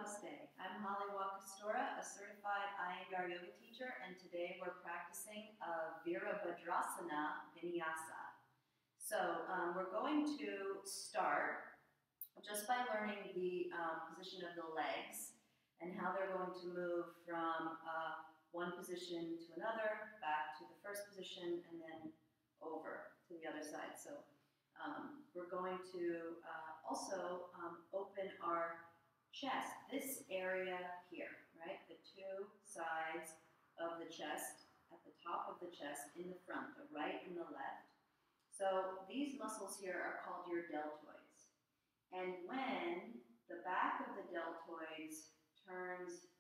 Namaste. I'm Holly Wakastora, a certified Iyengar yoga teacher, and today we're practicing Virabhadrasana Vinyasa. So we're going to start just by learning the position of the legs and how they're going to move from one position to another, back to the first position, and then over to the other side. So we're going to also open our chest, this area here, right? The two sides of the chest, at the top of the chest, in the front, the right and the left. So these muscles here are called your deltoids. And when the back of the deltoids turns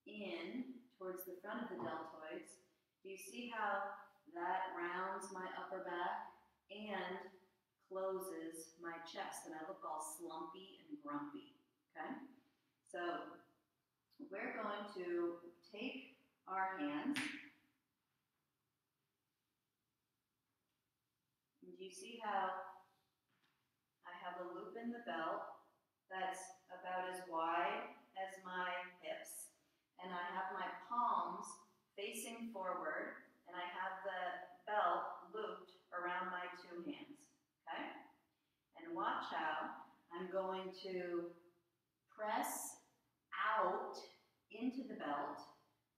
in towards the front of the deltoids, do you see how that rounds my upper back and closes my chest? And I look all slumpy and grumpy. Okay, so we're going to take our hands. Do you see how I have a loop in the belt that's about as wide as my hips, and I have my palms facing forward, and I have the belt looped around my two hands, okay? And watch how I'm going to press out into the belt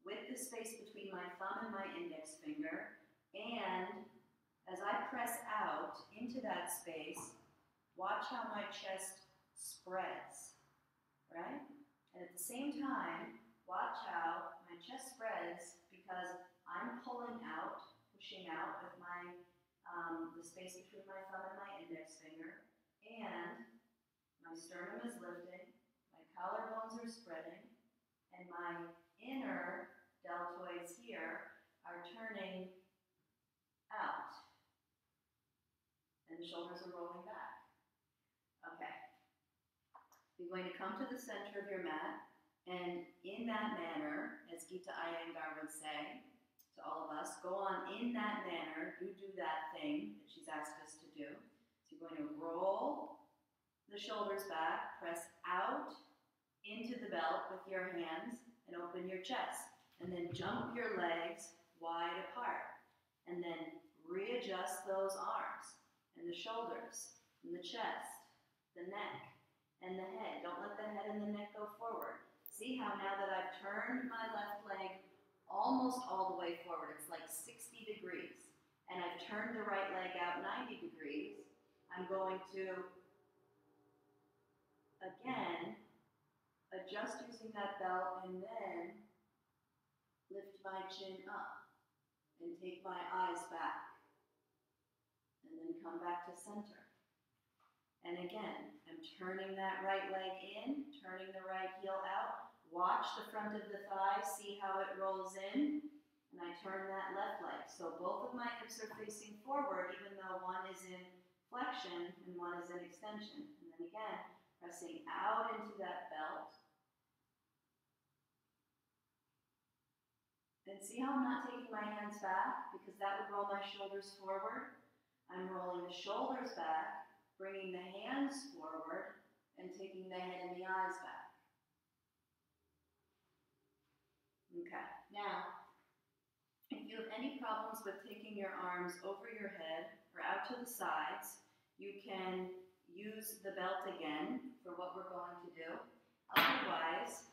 with the space between my thumb and my index finger, and as I press out into that space, watch how my chest spreads, right? And at the same time, watch how my chest spreads because I'm pulling out, pushing out with my the space between my thumb and my index finger, and my sternum is lifting, my collarbones are spreading, and my inner deltoids here are turning out, and the shoulders are rolling back. Okay. You're going to come to the center of your mat, and in that manner, as Gita Iyengar would say to all of us, go on in that manner, you do that thing that she's asked us to do. So you're going to roll the shoulders back, press out into the belt with your hands, and open your chest. And then jump your legs wide apart. And then readjust those arms, and the shoulders, and the chest, the neck, and the head. Don't let the head and the neck go forward. See how now that I've turned my left leg almost all the way forward, it's like 60 degrees, and I've turned the right leg out 90 degrees, I'm going to, again, adjust using that belt, and then lift my chin up and take my eyes back, and then come back to center. And again, I'm turning that right leg in, turning the right heel out. Watch the front of the thigh, see how it rolls in, and I turn that left leg. So both of my hips are facing forward, even though one is in flexion and one is in extension. And then again, pressing out into that belt. And see how I'm not taking my hands back, because that would roll my shoulders forward. I'm rolling the shoulders back, bringing the hands forward, and taking the head and the eyes back. Okay, now, if you have any problems with taking your arms over your head or out to the sides, you can use the belt again for what we're going to do. Otherwise,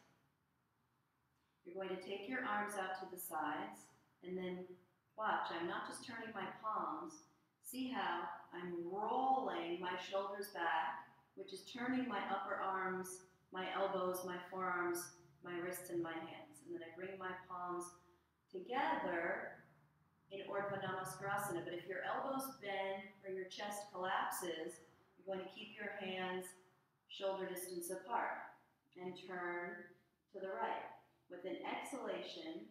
you're going to take your arms out to the sides, and then watch, I'm not just turning my palms. See how I'm rolling my shoulders back, which is turning my upper arms, my elbows, my forearms, my wrists, and my hands. And then I bring my palms together in Urdhva Namaskar. But if your elbows bend or your chest collapses, you're going to keep your hands shoulder distance apart and turn to the right. With an exhalation,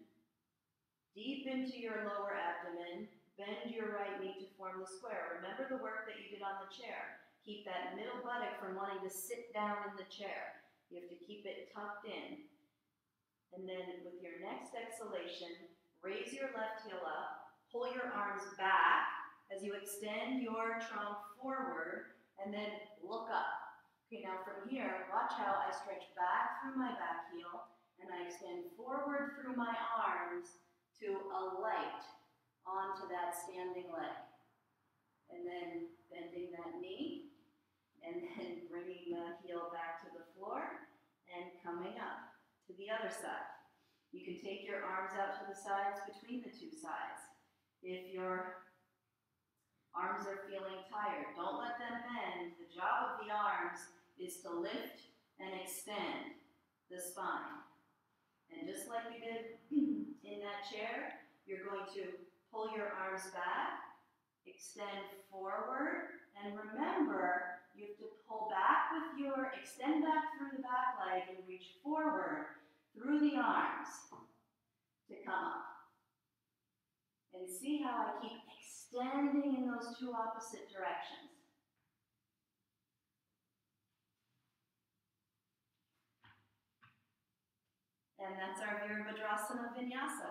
deep into your lower abdomen, bend your right knee to form the square. Remember the work that you did on the chair. Keep that middle buttock from wanting to sit down in the chair. You have to keep it tucked in. And then with your next exhalation, raise your left heel up, pull your arms back as you extend your trunk forward, and then look up. Okay, now from here, watch how I stretch back through my back heel and I extend forward through my arms to alight onto that standing leg. And then bending that knee, and then bringing the heel back to the floor and coming up to the other side. You can take your arms out to the sides between the two sides. If your arms are feeling tired, don't let them bend. The job of the arms is to lift and extend the spine. And just like we did in that chair, you're going to pull your arms back, extend forward, and remember, you have to pull back with your, extend back through the back leg and reach forward through the arms to come up. And see how I keep extending in those two opposite directions. And that's our Virabhadrasana Vinyasa.